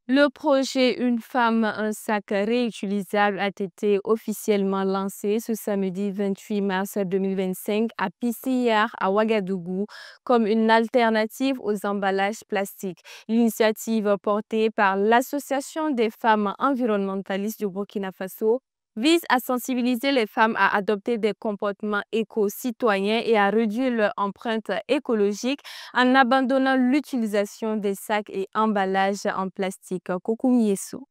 Le projet Une femme, un sac réutilisable a été officiellement lancé ce samedi 28 mars 2025 à Pissiyar, à Ouagadougou, comme une alternative aux emballages plastiques. L'initiative portée par l'Association des femmes environnementalistes du Burkina Faso vise à sensibiliser les femmes à adopter des comportements éco-citoyens et à réduire leur empreinte écologique en abandonnant l'utilisation des sacs et emballages en plastique. Kokoumi Yesso.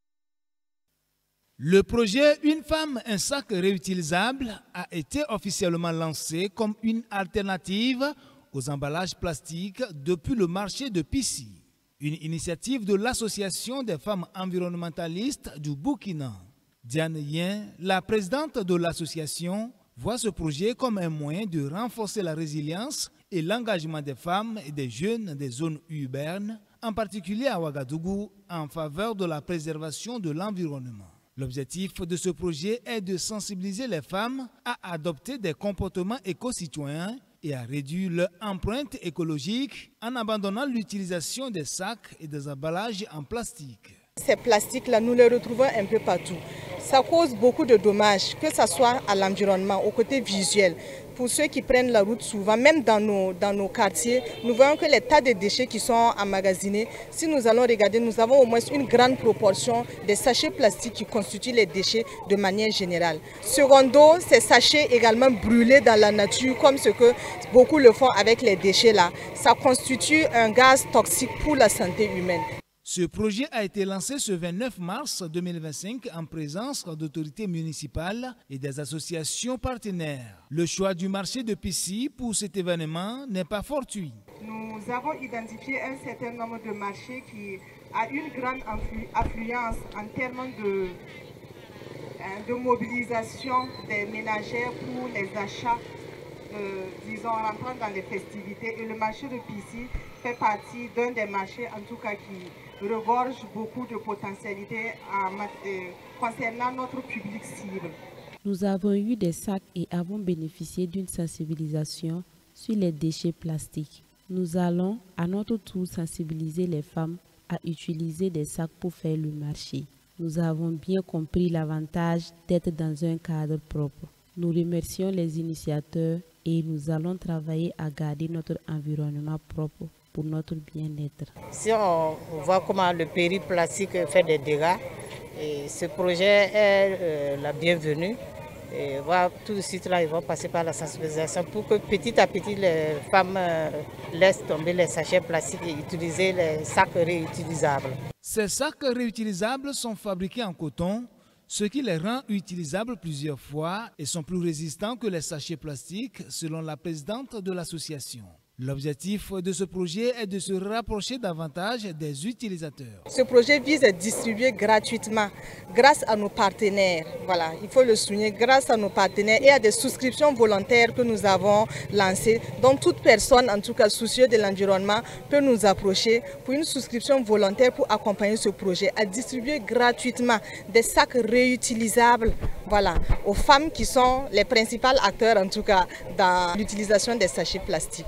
Le projet Une femme, un sac réutilisable a été officiellement lancé comme une alternative aux emballages plastiques depuis le marché de Pissi, une initiative de l'Association des femmes environnementalistes du Burkina. Diane Yen, la présidente de l'association, voit ce projet comme un moyen de renforcer la résilience et l'engagement des femmes et des jeunes des zones urbaines, en particulier à Ouagadougou, en faveur de la préservation de l'environnement. L'objectif de ce projet est de sensibiliser les femmes à adopter des comportements éco-citoyens et à réduire leur empreinte écologique en abandonnant l'utilisation des sacs et des emballages en plastique. Ces plastiques-là, nous les retrouvons un peu partout. Ça cause beaucoup de dommages, que ce soit à l'environnement, au côté visuel. Pour ceux qui prennent la route souvent, même dans nos quartiers, nous voyons que les tas de déchets qui sont emmagasinés, si nous allons regarder, nous avons au moins une grande proportion des sachets plastiques qui constituent les déchets de manière générale. Secondo, ces sachets également brûlés dans la nature, comme ce que beaucoup le font avec les déchets là, ça constitue un gaz toxique pour la santé humaine. Ce projet a été lancé ce 29 mars 2025 en présence d'autorités municipales et des associations partenaires. Le choix du marché de Pissi pour cet événement n'est pas fortuit. Nous avons identifié un certain nombre de marchés qui a une grande affluence en termes de mobilisation des ménagères pour les achats, disons, rentrant dans les festivités. Et le marché de Pissi fait partie d'un des marchés, en tout cas, qui regorge beaucoup de potentialités concernant notre public cible. Nous avons eu des sacs et avons bénéficié d'une sensibilisation sur les déchets plastiques. Nous allons à notre tour sensibiliser les femmes à utiliser des sacs pour faire le marché. Nous avons bien compris l'avantage d'être dans un cadre propre. Nous remercions les initiateurs et nous allons travailler à garder notre environnement propre pour notre bien-être. Si on voit comment le plastique fait des dégâts, et ce projet est la bienvenue. Et voilà, tout de suite là, ils vont passer par la sensibilisation pour que petit à petit les femmes laissent tomber les sachets plastiques et utiliser les sacs réutilisables. Ces sacs réutilisables sont fabriqués en coton, ce qui les rend utilisables plusieurs fois et sont plus résistants que les sachets plastiques, selon la présidente de l'association. L'objectif de ce projet est de se rapprocher davantage des utilisateurs. Ce projet vise à distribuer gratuitement grâce à nos partenaires. Voilà, il faut le souligner, grâce à nos partenaires et à des souscriptions volontaires que nous avons lancées. Donc toute personne, en tout cas soucieuse de l'environnement, peut nous approcher pour une souscription volontaire pour accompagner ce projet, à distribuer gratuitement des sacs réutilisables, voilà, aux femmes qui sont les principaux acteurs, en tout cas, dans l'utilisation des sachets plastiques.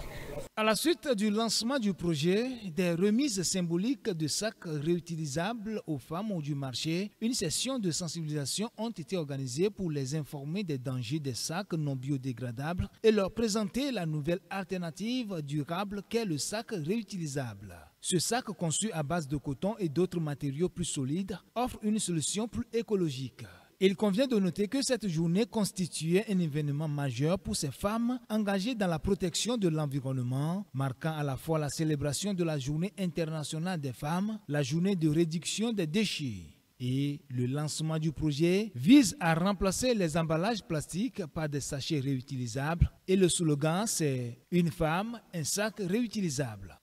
À la suite du lancement du projet, des remises symboliques de sacs réutilisables aux femmes du marché, une session de sensibilisation ont été organisées pour les informer des dangers des sacs non biodégradables et leur présenter la nouvelle alternative durable qu'est le sac réutilisable. Ce sac conçu à base de coton et d'autres matériaux plus solides offre une solution plus écologique. Il convient de noter que cette journée constituait un événement majeur pour ces femmes engagées dans la protection de l'environnement, marquant à la fois la célébration de la Journée internationale des femmes, la journée de réduction des déchets. Et le lancement du projet vise à remplacer les emballages plastiques par des sachets réutilisables. Et le slogan, c'est « Une femme, un sac réutilisable ».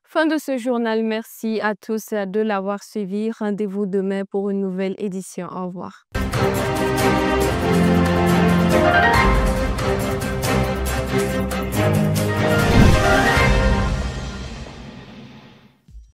Fin de ce journal. Merci à tous de l'avoir suivi. Rendez-vous demain pour une nouvelle édition. Au revoir.